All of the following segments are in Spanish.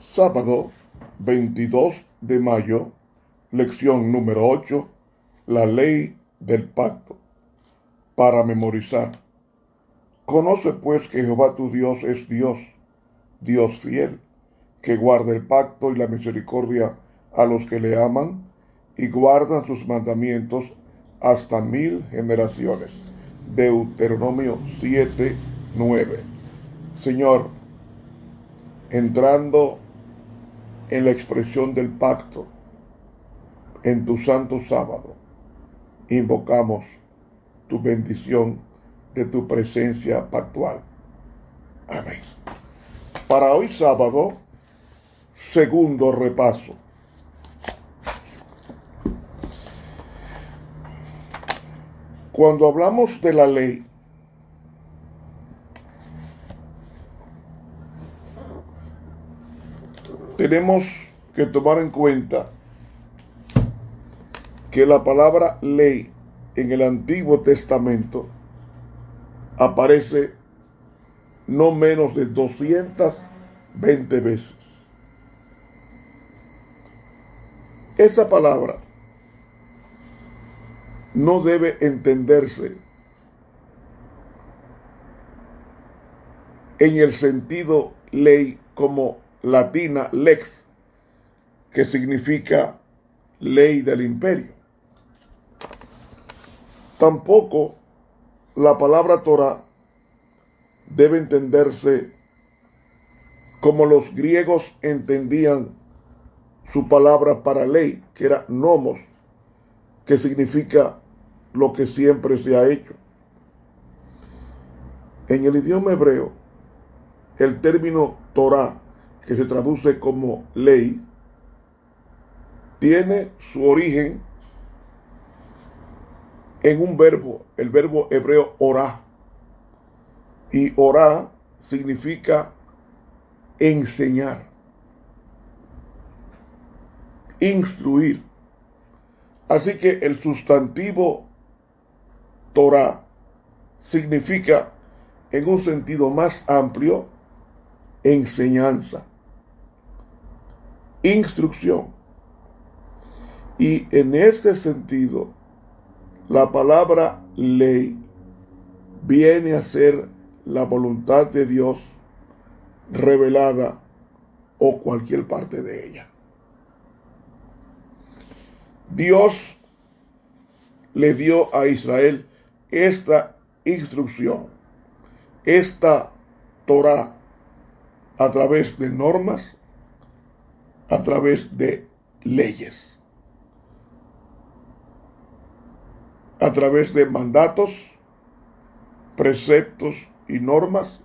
Sábado 22 de mayo, lección número 8, la ley del pacto. Para memorizar. Conoce pues que Jehová tu Dios es Dios, Dios fiel, que guarda el pacto y la misericordia a los que le aman y guardan sus mandamientos hasta 1000 generaciones. Deuteronomio 7:9. Señor, entrando en la expresión del pacto, en tu santo sábado, invocamos tu bendición de tu presencia pactual. Amén. Para hoy sábado, segundo repaso. Cuando hablamos de la ley, tenemos que tomar en cuenta que la palabra ley en el Antiguo Testamento aparece no menos de 220 veces. Esa palabra no debe entenderse en el sentido ley como latina lex, que significa ley del imperio. Tampoco la palabra Torah debe entenderse como los griegos entendían su palabra para ley, que era nomos, que significa lo que siempre se ha hecho. En el idioma hebreo, el término Torah, que se traduce como ley, tiene su origen en un verbo, el verbo hebreo orá. Y orá significa enseñar, instruir. Así que el sustantivo Torah significa, en un sentido más amplio, enseñanza, instrucción. Y en este sentido, la palabra ley viene a ser la voluntad de Dios revelada o cualquier parte de ella. Dios le dio a Israel esta instrucción, esta Torah, a través de normas, a través de leyes, a través de mandatos, preceptos y normas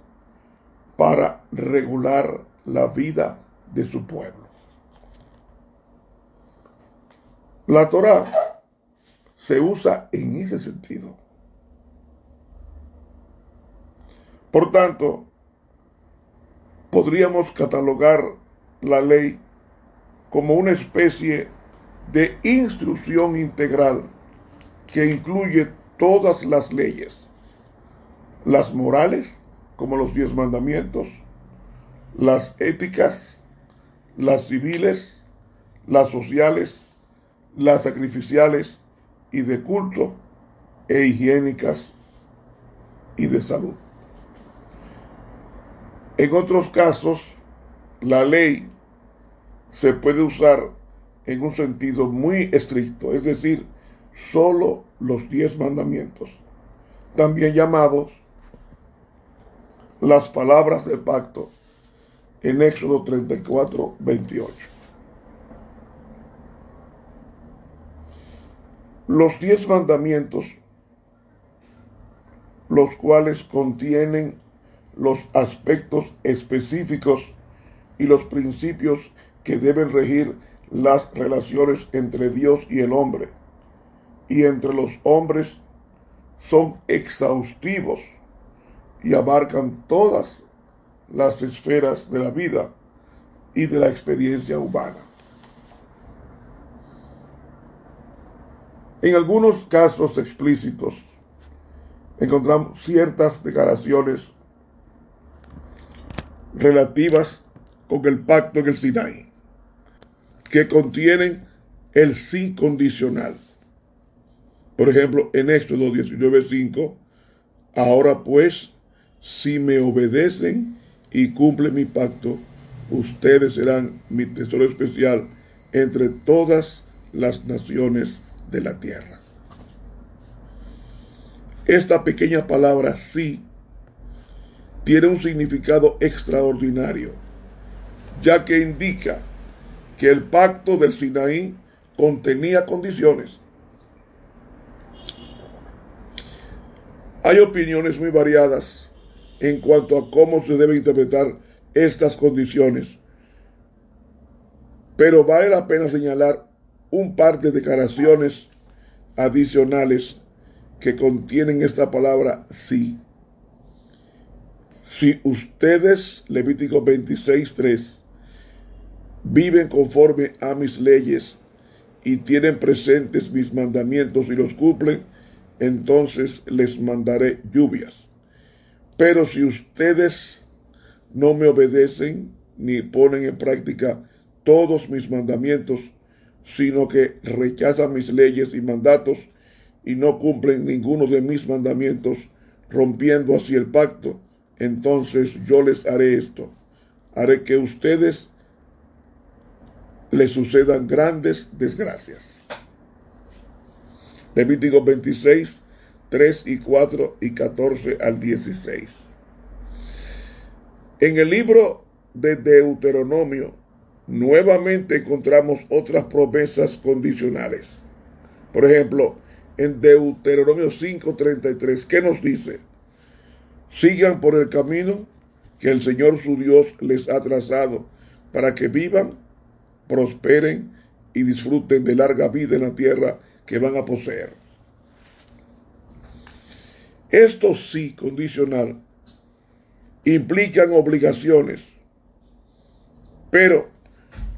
para regular la vida de su pueblo. La Torah se usa en ese sentido. Por tanto, podríamos catalogar la ley como una especie de instrucción integral que incluye todas las leyes, las morales, como los 10 mandamientos, las éticas, las civiles, las sociales, las sacrificiales y de culto, e higiénicas y de salud. En otros casos, la ley se puede usar en un sentido muy estricto, es decir, solo los 10 mandamientos, también llamados las palabras del pacto en Éxodo 34:28. Los 10 mandamientos, los cuales contienen los aspectos específicos y los principios que deben regir las relaciones entre Dios y el hombre, y entre los hombres, son exhaustivos y abarcan todas las esferas de la vida y de la experiencia humana. En algunos casos explícitos, encontramos ciertas declaraciones relativas con el pacto en el Sinaí, que contienen el sí condicional. Por ejemplo, en Éxodo 19:5, ahora pues, si me obedecen y cumplen mi pacto, ustedes serán mi tesoro especial entre todas las naciones de la tierra. Esta pequeña palabra sí tiene un significado extraordinario, ya que indica que el pacto del Sinaí contenía condiciones. Hay opiniones muy variadas en cuanto a cómo se debe interpretar estas condiciones, pero vale la pena señalar un par de declaraciones adicionales que contienen esta palabra sí. Si ustedes, Levítico 26:3, viven conforme a mis leyes y tienen presentes mis mandamientos y los cumplen, entonces les mandaré lluvias. Pero si ustedes no me obedecen ni ponen en práctica todos mis mandamientos, sino que rechazan mis leyes y mandatos y no cumplen ninguno de mis mandamientos, rompiendo así el pacto, entonces yo les haré esto: haré que ustedes les sucedan grandes desgracias. Levítico 26, 3 y 4 y 14 al 16. En el libro de Deuteronomio, nuevamente encontramos otras promesas condicionales. Por ejemplo, en Deuteronomio 5:33, ¿qué nos dice? Sigan por el camino que el Señor su Dios les ha trazado, para que vivan, prosperen y disfruten de larga vida en la tierra que van a poseer. Esto sí condicional implican obligaciones, pero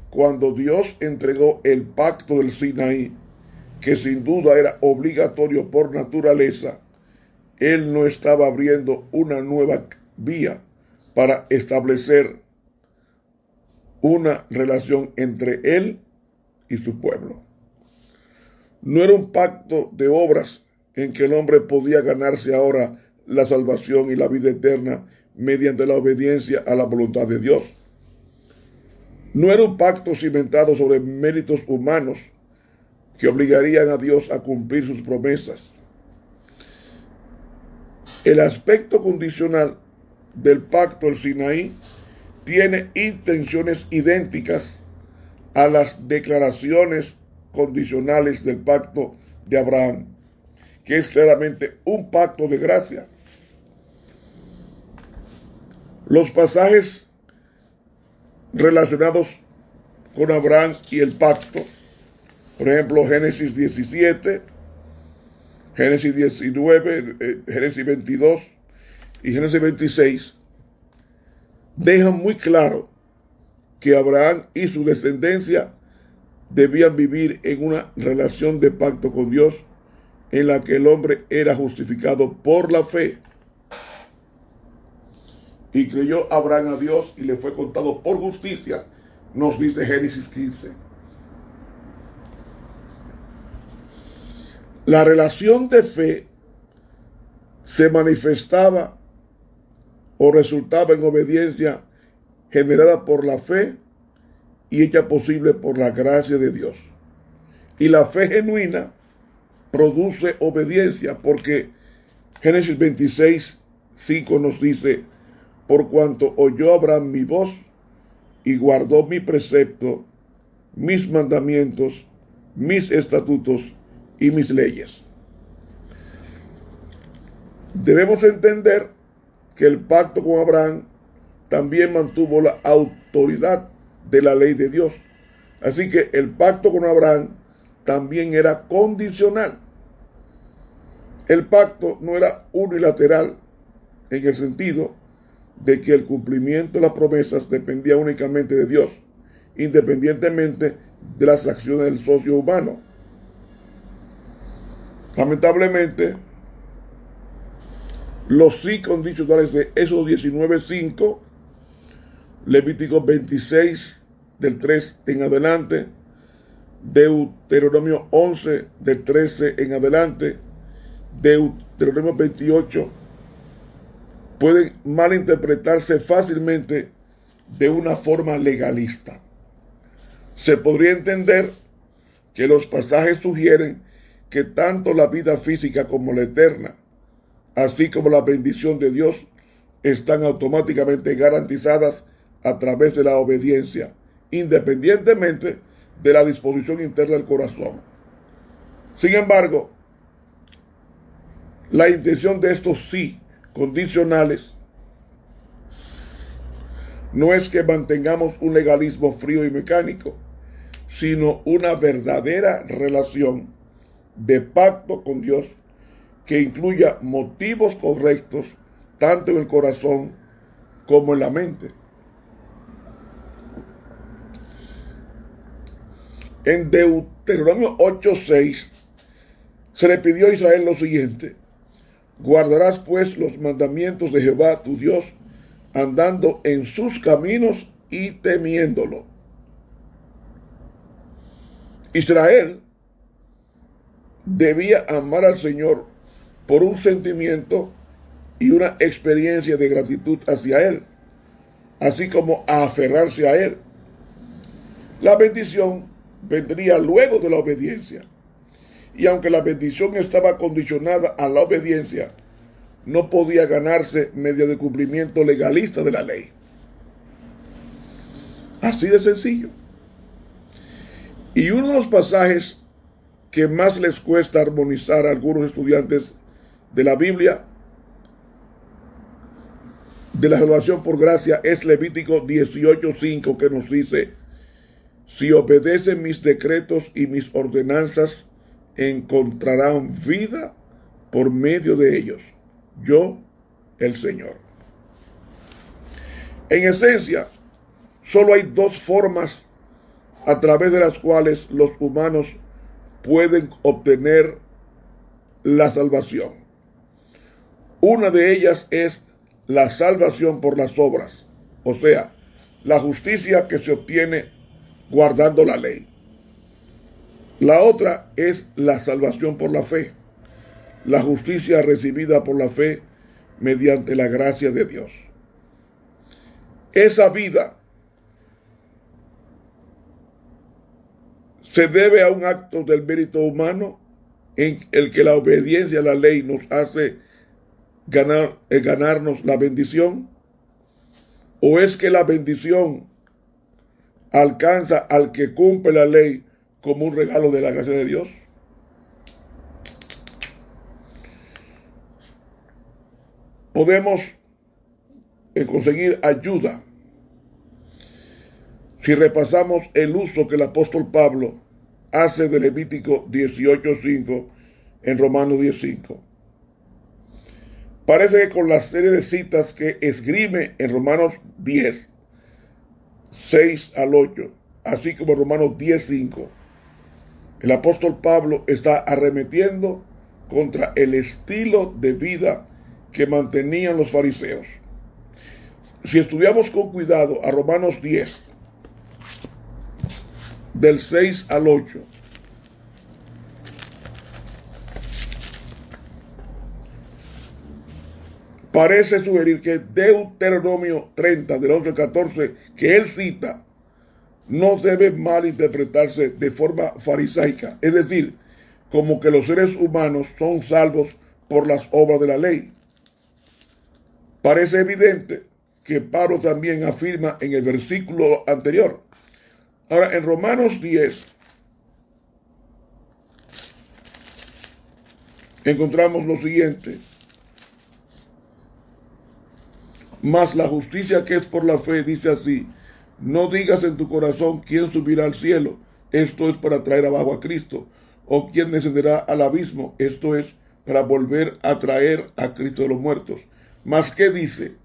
cuando Dios entregó el pacto del Sinaí, que sin duda era obligatorio por naturaleza, Él no estaba abriendo una nueva vía para establecer una relación entre Él y su pueblo. No era un pacto de obras en que el hombre podía ganarse ahora la salvación y la vida eterna mediante la obediencia a la voluntad de Dios. No era un pacto cimentado sobre méritos humanos que obligarían a Dios a cumplir sus promesas. El aspecto condicional del pacto del Sinaí tiene intenciones idénticas a las declaraciones condicionales del pacto de Abraham, que es claramente un pacto de gracia. Los pasajes relacionados con Abraham y el pacto, por ejemplo, Génesis 17, Génesis 19, Génesis 22 y Génesis 26, dejan muy claro que Abraham y su descendencia debían vivir en una relación de pacto con Dios, en la que el hombre era justificado por la fe. Y creyó Abraham a Dios y le fue contado por justicia, nos dice Génesis 15. La relación de fe se manifestaba o resultaba en obediencia generada por la fe y hecha posible por la gracia de Dios. Y la fe genuina produce obediencia, porque Génesis 26, 5 nos dice: por cuanto oyó Abraham mi voz y guardó mi precepto, mis mandamientos, mis estatutos y mis leyes. Debemos entender que el pacto con Abraham también mantuvo la autoridad de la ley de Dios. Así que el pacto con Abraham también era condicional. El pacto no era unilateral en el sentido de que el cumplimiento de las promesas dependía únicamente de Dios, independientemente de las acciones del socio humano. Lamentablemente, Los sí condicionales de Éxodo 19:5, Levítico 26 del 3 en adelante, Deuteronomio 11 del 13 en adelante, Deuteronomio 28, pueden malinterpretarse fácilmente de una forma legalista. Se podría entender que los pasajes sugieren que tanto la vida física como la eterna, así como la bendición de Dios, están automáticamente garantizadas a través de la obediencia, independientemente de la disposición interna del corazón. Sin embargo, la intención de estos sí condicionales no es que mantengamos un legalismo frío y mecánico, sino una verdadera relación de pacto con Dios que incluya motivos correctos tanto en el corazón como en la mente. En Deuteronomio 8:6 se le pidió a Israel lo siguiente: guardarás pues los mandamientos de Jehová tu Dios, andando en sus caminos y temiéndolo. Israel debía amar al Señor por un sentimiento y una experiencia de gratitud hacia Él, así como a aferrarse a Él. La bendición vendría luego de la obediencia, y aunque la bendición estaba condicionada a la obediencia, no podía ganarse mediante el cumplimiento legalista de la ley. Así de sencillo. Y uno de los pasajes que más les cuesta armonizar a algunos estudiantes de la Biblia de la salvación por gracia es Levítico 18:5, que nos dice: si obedecen mis decretos y mis ordenanzas, encontrarán vida por medio de ellos, yo, el Señor. En esencia, solo hay dos formas a través de las cuales los humanos pueden obtener la salvación. Una de ellas es la salvación por las obras, o sea, la justicia que se obtiene guardando la ley. La otra es la salvación por la fe, la justicia recibida por la fe mediante la gracia de Dios. Esa vida se debe a un acto del mérito humano en el que la obediencia a la ley nos hace ganarnos la bendición, o es que la bendición alcanza al que cumple la ley como un regalo de la gracia de Dios. Podemos conseguir ayuda si repasamos el uso que el apóstol Pablo hace de Levítico 18:5 en Romanos 10:5. Parece que con la serie de citas que esgrime en Romanos 10:6-8, así como en Romanos 10:5, el apóstol Pablo está arremetiendo contra el estilo de vida que mantenían los fariseos. Si estudiamos con cuidado a Romanos 10, del 6-8, parece sugerir que Deuteronomio 30, del 11-14, que él cita, no debe malinterpretarse de forma farisaica, es decir, como que los seres humanos son salvos por las obras de la ley. Parece evidente que Pablo también afirma en el versículo anterior. Ahora, en Romanos 10, encontramos lo siguiente: mas la justicia que es por la fe dice así: no digas en tu corazón quién subirá al cielo, esto es para traer abajo a Cristo, o quién descenderá al abismo, esto es para volver a traer a Cristo de los muertos. Mas ¿qué dice?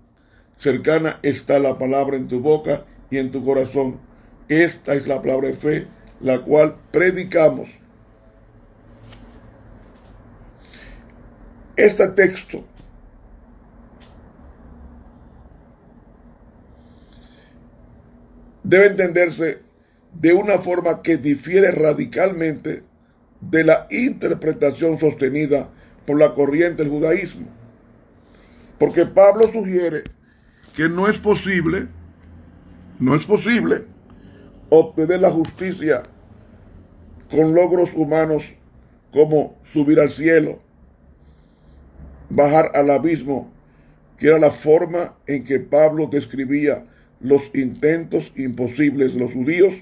Cercana está la palabra en tu boca y en tu corazón. Esta es la palabra de fe, la cual predicamos. Este texto debe entenderse de una forma que difiere radicalmente de la interpretación sostenida por la corriente del judaísmo. Porque Pablo sugiere que no es posible obtener la justicia con logros humanos como subir al cielo, bajar al abismo, que era la forma en que Pablo describía los intentos imposibles de los judíos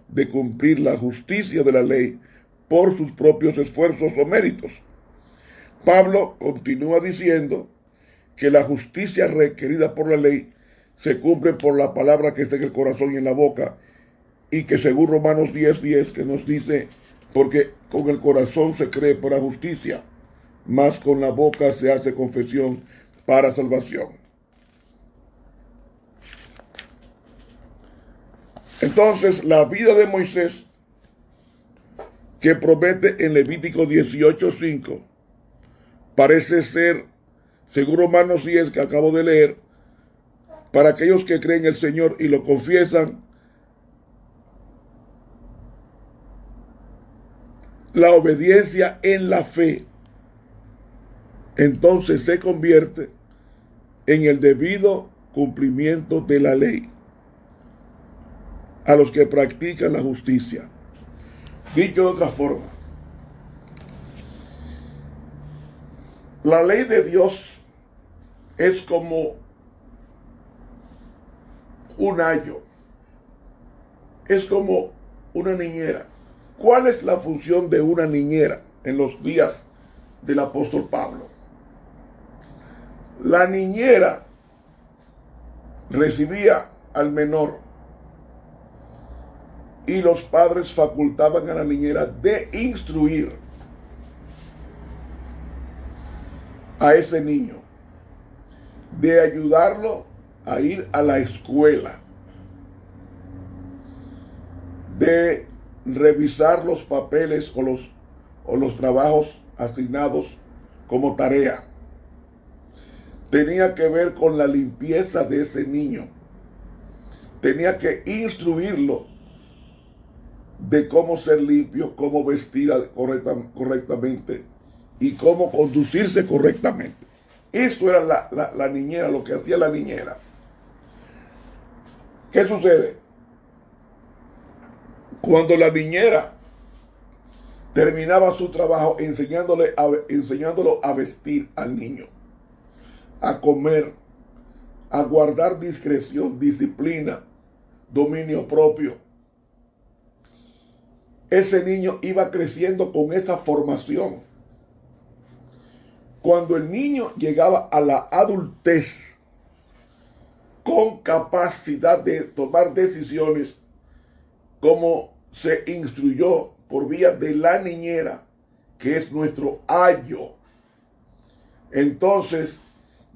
de cumplir la justicia de la ley por sus propios esfuerzos o méritos. Pablo continúa diciendo que la justicia requerida por la ley se cumple por la palabra que está en el corazón y en la boca, y que según Romanos 10:10 que nos dice, porque con el corazón se cree para justicia, mas con la boca se hace confesión para salvación. Entonces, la vida de Moisés, que promete en Levítico 18:5, parece ser, según Romanos 10 que acabo de leer, para aquellos que creen en el Señor y lo confiesan, la obediencia en la fe, entonces se convierte en el debido cumplimiento de la ley a los que practican la justicia. Dicho de otra forma, la ley de Dios es como un ayo, es como una niñera. ¿Cuál es la función de una niñera en los días del apóstol Pablo? La niñera recibía al menor y los padres facultaban a la niñera de instruir a ese niño, de ayudarlo a ir a la escuela, de revisar los papeles o los trabajos asignados como tarea. Tenía que ver con la limpieza de ese niño. Tenía que instruirlo de cómo ser limpio, cómo vestir correctamente y cómo conducirse correctamente. Eso era la niñera, lo que hacía la niñera. ¿Qué sucede? Cuando la niñera terminaba su trabajo enseñándolo a vestir al niño, a comer, a guardar discreción, disciplina, dominio propio, ese niño iba creciendo con esa formación. Cuando el niño llegaba a la adultez con capacidad de tomar decisiones, como se instruyó por vía de la niñera, que es nuestro ayo, entonces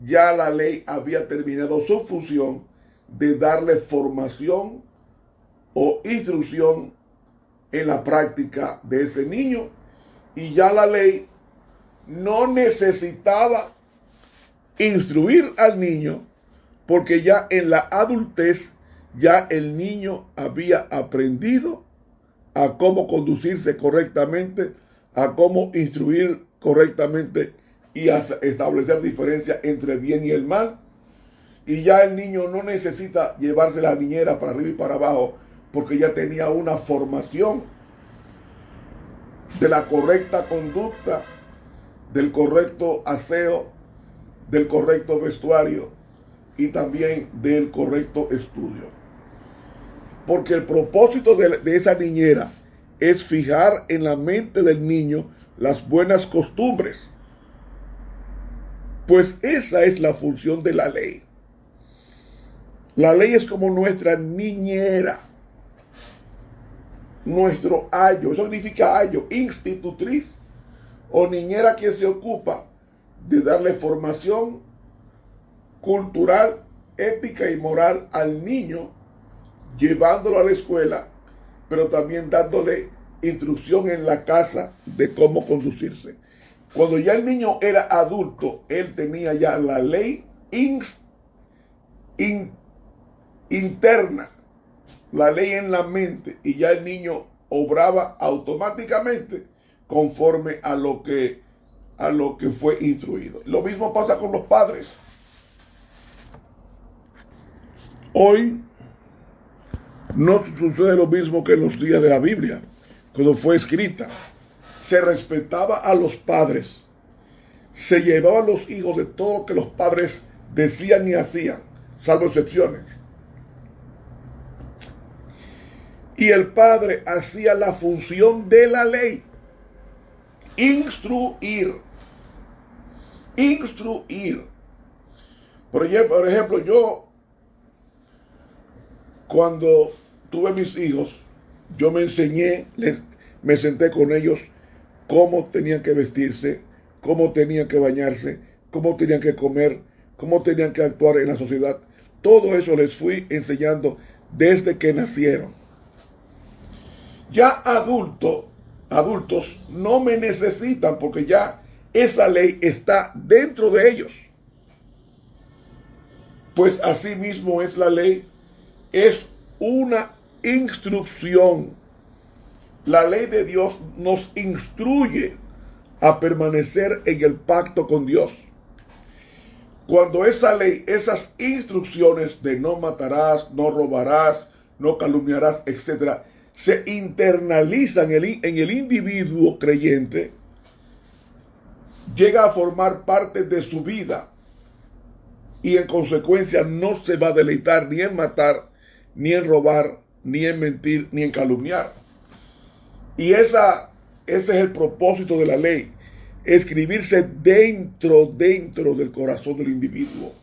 ya la ley había terminado su función de darle formación o instrucción en la práctica de ese niño, y ya la ley no necesitaba instruir al niño, porque ya en la adultez ya el niño había aprendido a cómo conducirse correctamente, a cómo instruir correctamente y a establecer diferencia entre el bien y el mal. Y ya el niño no necesita llevarse la niñera para arriba y para abajo, porque ya tenía una formación de la correcta conducta, del correcto aseo, del correcto vestuario y también del correcto estudio. Porque el propósito de esa niñera es fijar en la mente del niño las buenas costumbres. Pues esa es la función de la ley. La ley es como nuestra niñera, nuestro ayo. Eso significa ayo, institutriz o niñera, que se ocupa de darle formación cultural, ética y moral al niño, llevándolo a la escuela, pero también dándole instrucción en la casa de cómo conducirse. Cuando ya el niño era adulto, él tenía ya la ley interna la ley en la mente y ya el niño obraba automáticamente conforme a lo que fue instruido. Lo mismo pasa con los padres. Hoy no sucede lo mismo que en los días de la Biblia, cuando fue escrita. Se respetaba a los padres, se llevaban los hijos de todo lo que los padres decían y hacían, salvo excepciones. Y el padre hacía la función de la ley: instruir. Instruir. Por ejemplo, yo, cuando tuve mis hijos, yo me enseñé, me senté con ellos cómo tenían que vestirse, cómo tenían que bañarse, cómo tenían que comer, cómo tenían que actuar en la sociedad. Todo eso les fui enseñando desde que nacieron. Ya adultos no me necesitan, porque ya esa ley está dentro de ellos. Pues así mismo es la ley, es una instrucción. La ley de Dios nos instruye a permanecer en el pacto con Dios. Cuando esa ley, esas instrucciones de no matarás, no robarás, no calumniarás, etc., se internalizan en el individuo creyente, llega a formar parte de su vida y en consecuencia no se va a deleitar ni en matar, ni en robar, ni en mentir, ni en calumniar. Y ese es el propósito de la ley: escribirse dentro del corazón del individuo.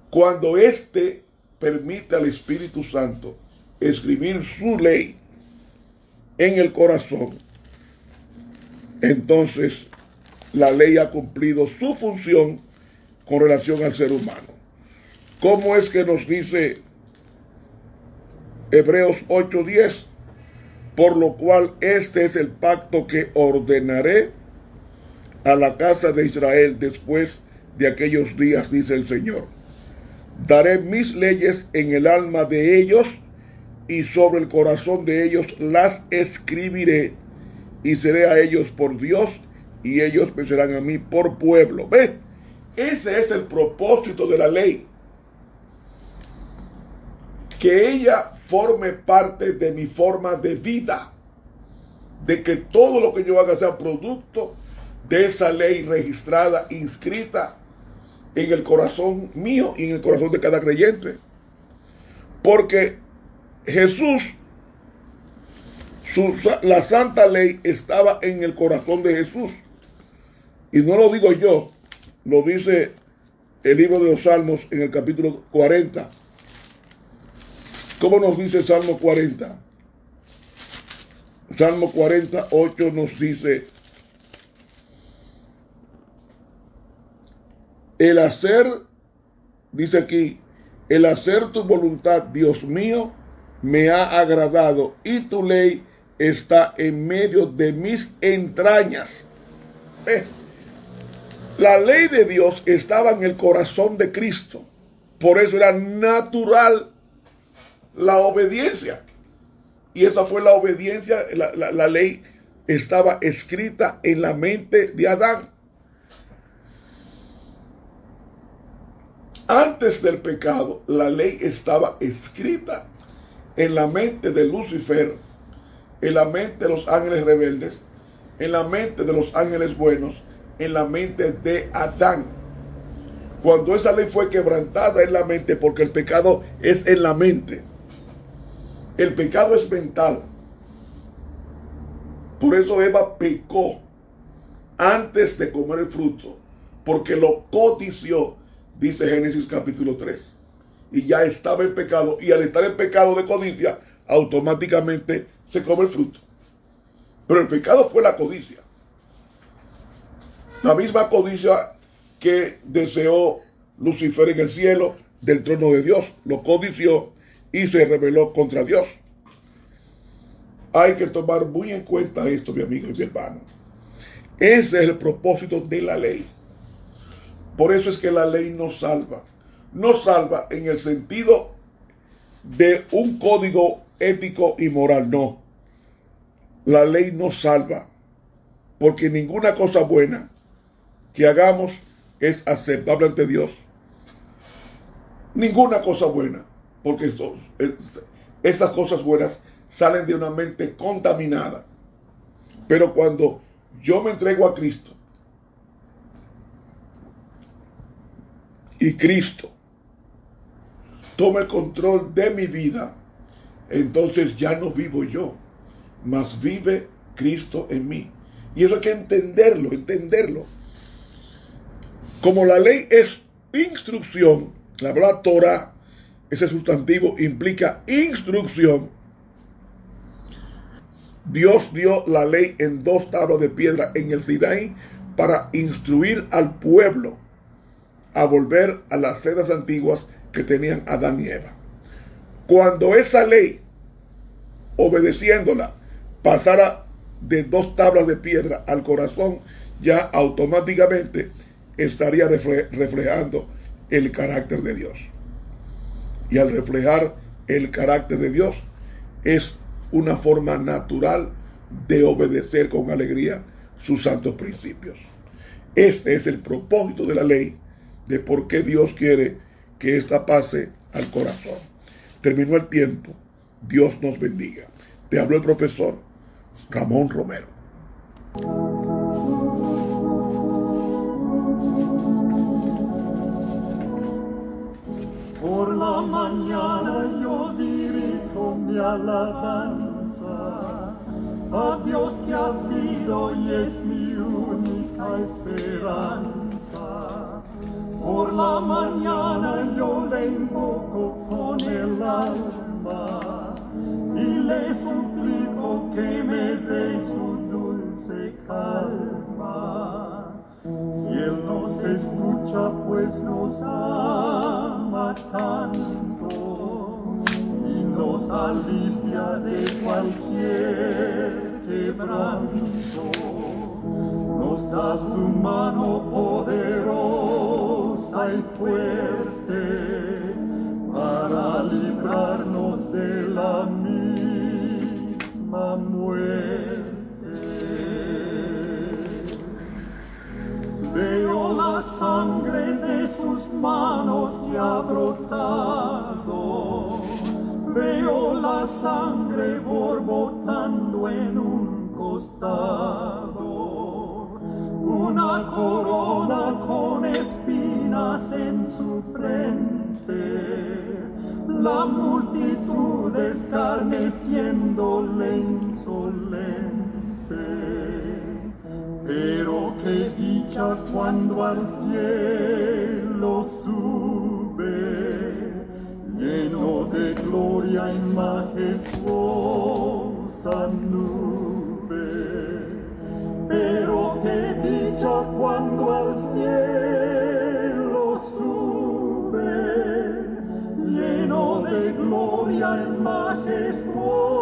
Cuando éste permite al Espíritu Santo escribir su ley en el corazón, entonces la ley ha cumplido su función con relación al ser humano. ¿Cómo es que nos dice Hebreos 8:10? Por lo cual este es el pacto que ordenaré a la casa de Israel después de aquellos días, dice el Señor. Daré mis leyes en el alma de ellos y sobre el corazón de ellos las escribiré, y seré a ellos por Dios y ellos me serán a mí por pueblo. ¿Ves? Ese es el propósito de la ley: que ella forme parte de mi forma de vida, de que todo lo que yo haga sea producto de esa ley registrada, inscrita en el corazón mío y en el corazón de cada creyente. Porque Jesús, la santa ley estaba en el corazón de Jesús. Y no lo digo yo, lo dice el libro de los Salmos en el capítulo 40. ¿Cómo nos dice Salmo 40? Salmo 48 nos dice: el hacer, dice aquí, el hacer tu voluntad, Dios mío, me ha agradado, y tu ley está en medio de mis entrañas. La ley de Dios estaba en el corazón de Cristo. Por eso era natural la obediencia. Y esa fue la obediencia. La ley estaba escrita en la mente de Adán. Antes del pecado, la ley estaba escrita en la mente de Lucifer, en la mente de los ángeles rebeldes, en la mente de los ángeles buenos, en la mente de Adán. Cuando esa ley fue quebrantada en la mente, porque el pecado es en la mente, el pecado es mental. Por eso Eva pecó antes de comer el fruto, porque lo codició, dice Génesis capítulo 3. Y ya estaba en pecado, y al estar en pecado de codicia, automáticamente se come el fruto. Pero el pecado fue la codicia. La misma codicia que deseó Lucifer en el cielo del trono de Dios. Lo codició y se rebeló contra Dios. Hay que tomar muy en cuenta esto, mi amigo y mi hermano. Ese es el propósito de la ley. Por eso es que la ley nos salva. Nos salva en el sentido de un código ético y moral. No, la ley nos salva, porque ninguna cosa buena que hagamos es aceptable ante Dios. Ninguna cosa buena, porque esas cosas buenas salen de una mente contaminada. Pero cuando yo me entrego a Cristo y Cristo toma el control de mi vida, entonces ya no vivo yo, mas vive Cristo en mí. Y eso hay que entenderlo. Como la ley es instrucción, la palabra Torah, ese sustantivo implica instrucción. Dios dio la ley en 2 tablas de piedra en el Sinaí para instruir al pueblo a volver a las sendas antiguas que tenían Adán y Eva. Cuando esa ley, obedeciéndola, pasara de 2 tablas de piedra al corazón, ya automáticamente estaría reflejando el carácter de Dios. Y al reflejar el carácter de Dios, es una forma natural de obedecer con alegría sus santos principios. Este es el propósito de la ley, de por qué Dios quiere que ésta pase al corazón. Terminó el tiempo. Dios nos bendiga. Te habló el profesor Ramón Romero. Por la mañana yo dirijo mi alabanza a Dios que ha sido y es mi única esperanza. Por la mañana yo le invoco con el alma y le suplico que me dé su dulce calma. Y Él nos escucha pues nos ama tanto y nos alivia de cualquier quebranto. Nos da su mano poderosa y fuerte para librarnos de la misma muerte. Veo la sangre de sus manos que ha brotado, veo la sangre borbotando en un costado, una corona con espinas en su frente, la multitud escarneciéndole insolente. Pero qué dicha cuando al cielo sube, lleno de gloria y majestuosa nube. Pero qué dicha cuando al cielo sube, lleno de gloria y majestuosa